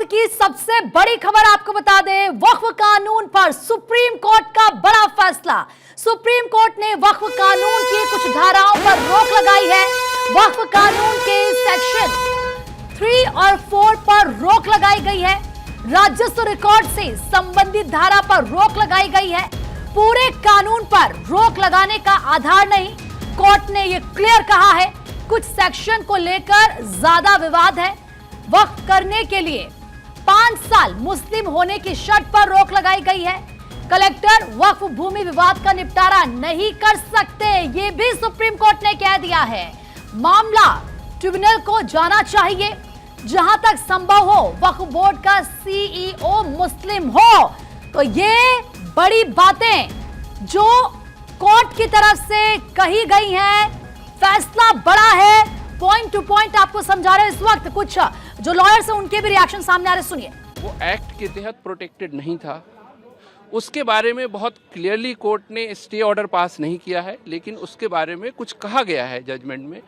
की सबसे बड़ी खबर आपको बता दें, वक्फ कानून पर सुप्रीम कोर्ट का बड़ा फैसला। सुप्रीम कोर्ट ने वक्फ कानून की कुछ धाराओं पर रोक लगाई है। वक्फ कानून के सेक्शन 3 और 4 पर रोक लगाई गई है। राजस्व रिकॉर्ड से संबंधित धारा पर रोक लगाई गई है। पूरे कानून पर रोक लगाने का आधार नहीं, कोर्ट ने यह क्लियर कहा है। कुछ सेक्शन को लेकर ज्यादा विवाद है। वक्फ करने के लिए 5 साल मुस्लिम होने की शर्त पर रोक लगाई गई है। कलेक्टर वक्फ भूमि विवाद का निपटारा नहीं कर सकते, ये भी सुप्रीम कोर्ट ने कह दिया है। मामला ट्रिब्यूनल को जाना चाहिए। जहां तक संभव हो वक्फ बोर्ड का सीईओ मुस्लिम हो। तो ये बड़ी बातें जो कोर्ट की तरफ से कही गई हैं, फैसला बड़ा है। पॉइंट टू पॉइंट आपको समझा रहे हैं इस वक्त। कुछ जो लॉयर्स हैं उनके भी रिएक्शन सामने आ रहे, सुनिए। वो एक्ट के तहत प्रोटेक्टेड नहीं था, उसके बारे में बहुत क्लियरली कोर्ट ने स्टे ऑर्डर पास नहीं किया है, लेकिन उसके बारे में कुछ कहा गया है जजमेंट में,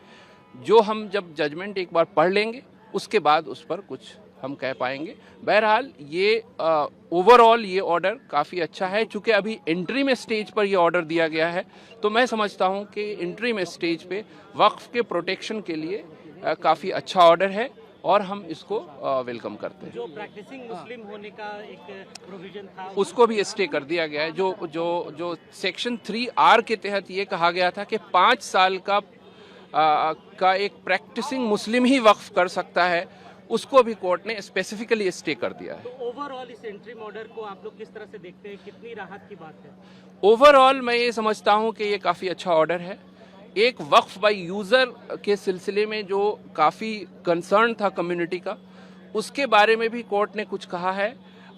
जो हम जब जजमेंट एक बार पढ़ लेंगे उसके बाद उस पर कुछ हम कह पाएंगे। बहरहाल ये ओवरऑल ये ऑर्डर काफ़ी अच्छा है। चूँकि अभी एंट्री में स्टेज पर ये ऑर्डर दिया गया है, तो मैं समझता हूँ कि एंट्री में स्टेज पे वक्फ के प्रोटेक्शन के लिए काफ़ी अच्छा ऑर्डर है और हम इसको वेलकम करते हैं। जो प्रैक्टिसिंग मुस्लिम होने का एक प्रोविजन था उसको भी स्टे कर दिया गया है। जो सेक्शन 3R के तहत ये कहा गया था कि 5 साल का एक प्रैक्टिसिंग मुस्लिम ही वक्फ कर सकता है, उसको भी कोर्ट ने स्पेसिफिकली स्टे कर दिया है। तो ओवरऑल इस एंट्री ऑर्डर को आप लोग किस तरह से देखते हैं, कितनी राहत की बात है? ओवरऑल मैं ये समझता हूँ कि ये काफ़ी अच्छा ऑर्डर है। एक वक्फ बाय यूज़र के सिलसिले में जो काफ़ी कंसर्न था कम्युनिटी का, उसके बारे में भी कोर्ट ने कुछ कहा है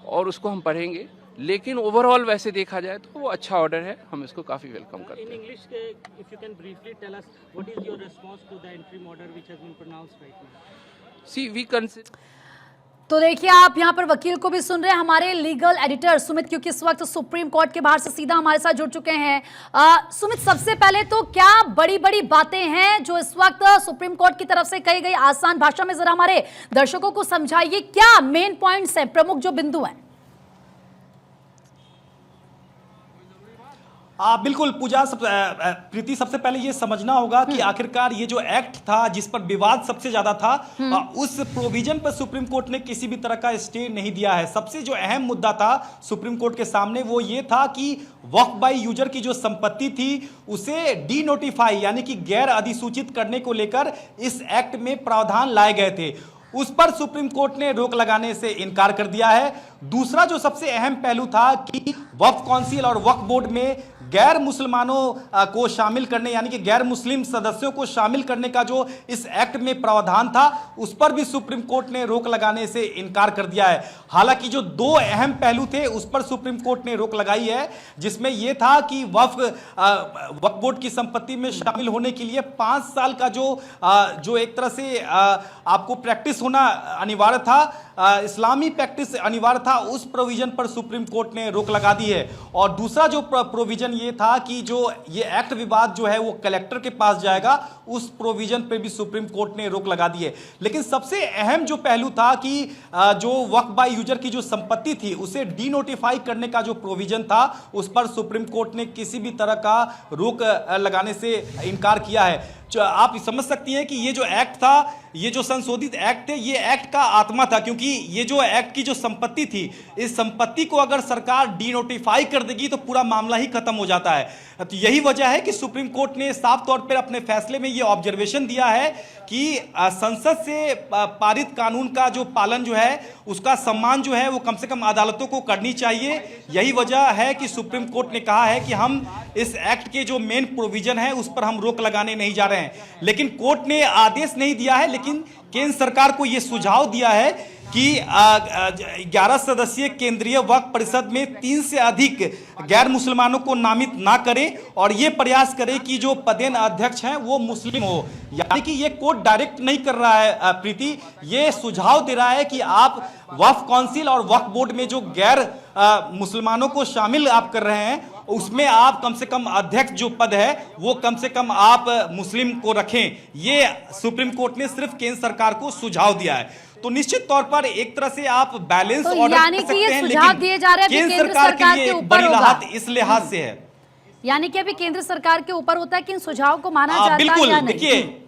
और उसको हम पढ़ेंगे। लेकिन ओवरऑल वैसे देखा जाए तो वो अच्छा ऑर्डर है, हम इसको काफ़ी वेलकम करते हैं। In English if you can briefly tell us what is your response to the entry order which has been pronounced right now? See we consider. तो देखिए, आप यहां पर वकील को भी सुन रहे हैं, हमारे लीगल एडिटर सुमित, क्योंकि इस वक्त सुप्रीम कोर्ट के बाहर से सीधा हमारे साथ जुड़ चुके हैं। सुमित, सबसे पहले तो क्या बड़ी बड़ी बातें हैं जो इस वक्त सुप्रीम कोर्ट की तरफ से कही गई? आसान भाषा में जरा हमारे दर्शकों को समझाइए, क्या मेन पॉइंट्स हैं, प्रमुख जो बिंदु हैं? बिल्कुल पूजा, प्रीति, सबसे पहले ये समझना होगा कि आखिरकार ये जो एक्ट था जिस पर विवाद सबसे ज्यादा था, उस प्रोविजन पर सुप्रीम कोर्ट ने किसी भी तरह का स्टे नहीं दिया है। सबसे जो अहम मुद्दा था सुप्रीम कोर्ट के सामने वो ये था कि वक्फ बाय यूजर की जो संपत्ति थी उसे डी नोटिफाई यानी कि गैर अधिसूचित करने को लेकर इस एक्ट में प्रावधान लाए गए थे। उस पर सुप्रीम कोर्ट ने रोक लगाने से इनकार कर दिया है। दूसरा जो सबसे अहम पहलू था कि वक्फ काउंसिल और वक्फ बोर्ड में गैर मुसलमानों को शामिल करने यानी कि गैर मुस्लिम सदस्यों को शामिल करने का जो इस एक्ट में प्रावधान था, उस पर भी सुप्रीम कोर्ट ने रोक लगाने से इनकार कर दिया है। हालांकि जो 2 अहम पहलू थे उस पर सुप्रीम कोर्ट ने रोक लगाई है, जिसमें यह था कि वक्फ बोर्ड की संपत्ति में शामिल होने के लिए 5 साल का जो एक तरह से आपको प्रैक्टिस होना अनिवार्य था, इस्लामी प्रैक्टिस अनिवार्य था, उस प्रोविजन पर सुप्रीम कोर्ट ने रोक लगा दी है। और दूसरा जो प्रोविजन ये था कि जो ये एक्ट विवाद जो है वो कलेक्टर के पास जाएगा, उस प्रोविजन पे भी सुप्रीम कोर्ट ने रोक लगा दी है। लेकिन सबसे अहम जो पहलू था कि जो वक्फ बाय यूजर की जो संपत्ति थी उसे डी नोटिफाई करने का जो प्रोविजन था, उस पर सुप्रीम कोर्ट ने किसी भी तरह का रोक लगाने से इनकार किया है। आप समझ सकती हैं कि ये जो एक्ट था, ये जो संशोधित एक्ट थे, ये एक्ट का आत्मा था, क्योंकि ये जो एक्ट की जो संपत्ति थी, इस संपत्ति को अगर सरकार डी नोटिफाई कर देगी तो पूरा मामला ही खत्म हो जाता है। तो यही वजह है कि सुप्रीम कोर्ट ने साफ तौर पर अपने फैसले में ये ऑब्जर्वेशन दिया है कि संसद से पारित कानून का जो पालन जो है, उसका सम्मान जो है वो कम से कम अदालतों को करनी चाहिए। यही वजह है कि सुप्रीम कोर्ट ने कहा है कि हम इस एक्ट के जो मेन प्रोविजन है उस पर हम रोक लगाने नहीं जा रहे हैं। लेकिन कोर्ट ने आदेश नहीं दिया है, लेकिन केंद्र सरकार को यह सुझाव दिया है कि 11 सदस्यीय केंद्रीय वक्फ परिषद में 3 से अधिक गैर मुसलमानों को नामित ना करें और ये प्रयास करें कि जो पदेन अध्यक्ष हैं वो मुस्लिम हो। यानी कि ये कोर्ट डायरेक्ट नहीं कर रहा है प्रीति, ये सुझाव दे रहा है कि आप वक्फ काउंसिल और वक्फ बोर्ड में जो गैर मुसलमानों को शामिल आप कर रहे हैं, उसमें आप कम से कम अध्यक्ष जो पद है वो कम से कम आप मुस्लिम को रखें। ये सुप्रीम कोर्ट ने सिर्फ केंद्र सरकार को सुझाव दिया है। तो निश्चित तौर पर एक तरह से आप बैलेंस तो ऑर्डर यानी कर कि सकते ये हैं, सुझाव लेकिन दिए जा रहे हैं कि केंद्र केंद्र सरकार सरकार के लिए के एक ऊपर बड़ी होगा। राहत इस लिहाज से है। यानी कि अभी केंद्र सरकार के ऊपर होता है कि इन सुझाव को माना जाता है बिल्कुल, या नहीं? देखिए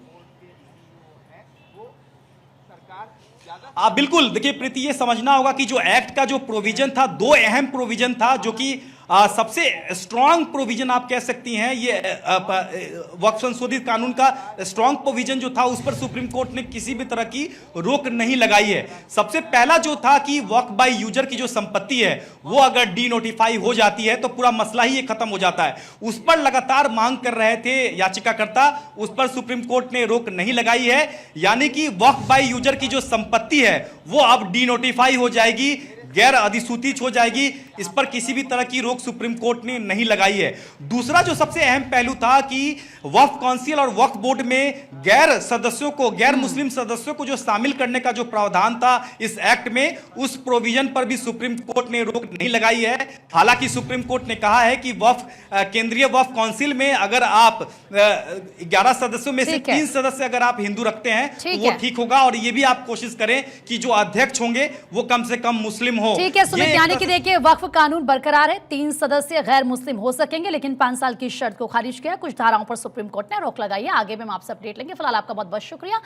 बिल्कुल, देखिए प्रीति, ये समझना होगा कि जो एक्ट का जो प्रोविजन था, दो अहम प्रोविजन था, जो कि सबसे स्ट्रांग प्रोविजन आप कह सकती हैं, ये वक्फ संशोधित कानून का स्ट्रांग प्रोविजन जो था, उस पर सुप्रीम कोर्ट ने किसी भी तरह की रोक नहीं लगाई है। सबसे पहला जो था कि वक्फ बाय यूजर की जो संपत्ति है वो अगर डी नोटिफाई हो जाती है तो पूरा मसला ही ये खत्म हो जाता है। उस पर लगातार मांग कर रहे थे याचिकाकर्ता, उस पर सुप्रीम कोर्ट ने रोक नहीं लगाई है, यानी कि वक्फ बाय यूजर की जो संपत्ति है वो अब डी नोटिफाई हो जाएगी, गैर अधिसूचित हो जाएगी। इस पर किसी भी तरह की रोक सुप्रीम कोर्ट ने नहीं लगाई है। दूसरा जो सबसे अहम पहलू था कि वक्फ काउंसिल और वक्फ बोर्ड में गैर सदस्यों को, गैर मुस्लिम सदस्यों को जो शामिल करने का जो प्रावधान था इस एक्ट में, उस प्रोविजन पर भी सुप्रीम कोर्ट ने रोक नहीं लगाई है। हालांकि सुप्रीम कोर्ट ने कहा है कि केंद्रीय वक्फ काउंसिल में अगर आप 11 सदस्यों में से 3 सदस्य अगर आप हिंदू रखते हैं तो वो ठीक होगा, और ये भी आप कोशिश करें कि जो अध्यक्ष होंगे वो कम से कम मुस्लिम हो। ठीक है सुमित, यानी कि देखिए वक्फ कानून बरकरार है, 3 सदस्य गैर मुस्लिम हो सकेंगे, लेकिन 5 साल की शर्त को खारिज किया। कुछ धाराओं पर सुप्रीम कोर्ट ने रोक लगाई है। आगे भी हम आपसे अपडेट लेंगे। फिलहाल आपका बहुत बहुत शुक्रिया।